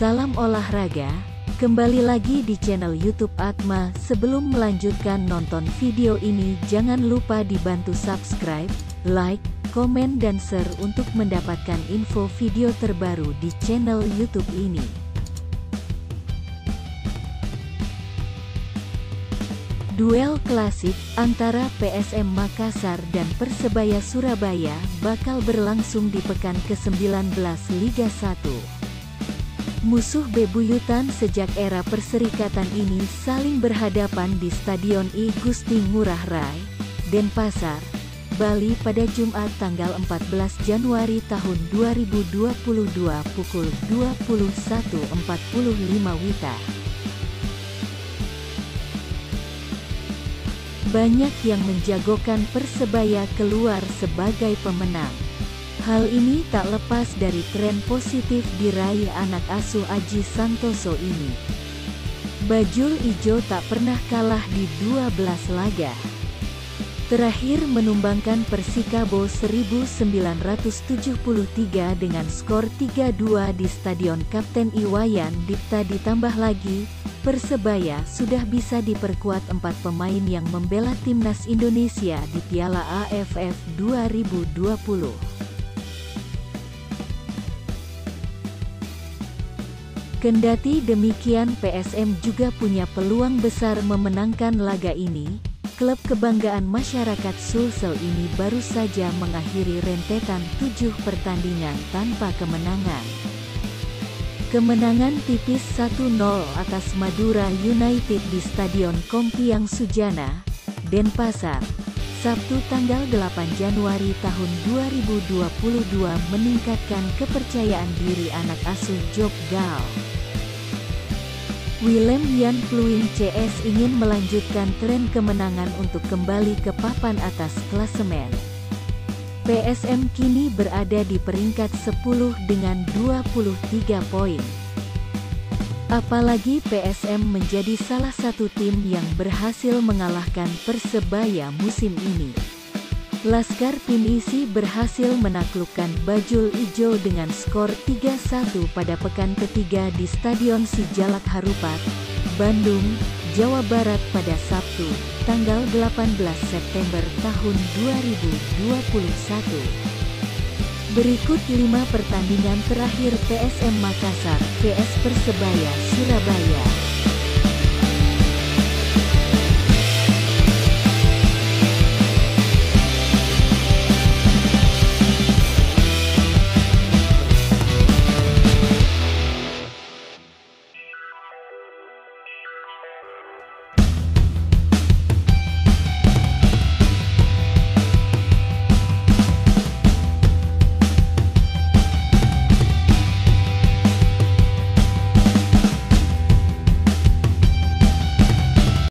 Salam olahraga, kembali lagi di channel YouTube Atma. Sebelum melanjutkan nonton video ini, jangan lupa dibantu subscribe, like, komen dan share untuk mendapatkan info video terbaru di channel YouTube ini. Duel klasik antara PSM Makassar dan Persebaya Surabaya bakal berlangsung di pekan ke-19 Liga 1. Musuh bebuyutan sejak era perserikatan ini saling berhadapan di Stadion I Gusti Ngurah Rai, Denpasar, Bali pada Jumat tanggal 14 Januari tahun 2022 pukul 21.45 WITA. Banyak yang menjagokan Persebaya keluar sebagai pemenang. Hal ini tak lepas dari tren positif diraih anak asuh Aji Santoso ini. Bajul Ijo tak pernah kalah di 12 laga. Terakhir menumbangkan Persikabo 1973 dengan skor 3-2 di Stadion Kapten Iwayan Dipta. Ditambah lagi, Persebaya sudah bisa diperkuat 4 pemain yang membela timnas Indonesia di Piala AFF 2020. Kendati demikian, PSM juga punya peluang besar memenangkan laga ini. Klub kebanggaan masyarakat Sulsel ini baru saja mengakhiri rentetan 7 pertandingan tanpa kemenangan. Kemenangan tipis 1-0 atas Madura United di Stadion Kompiang Sujana, Denpasar, Sabtu tanggal 8 Januari tahun 2022 meningkatkan kepercayaan diri anak asuh Job Gal. Willem Jan Pluim CS ingin melanjutkan tren kemenangan untuk kembali ke papan atas klasemen. PSM kini berada di peringkat 10 dengan 23 poin. Apalagi PSM menjadi salah satu tim yang berhasil mengalahkan Persebaya musim ini. Laskar Pinisi berhasil menaklukkan Bajul Ijo dengan skor 3-1 pada pekan ketiga di Stadion Sijalak Harupat, Bandung, Jawa Barat pada Sabtu, tanggal 18 September tahun 2021. Berikut 5 pertandingan terakhir PSM Makassar vs Persebaya Surabaya.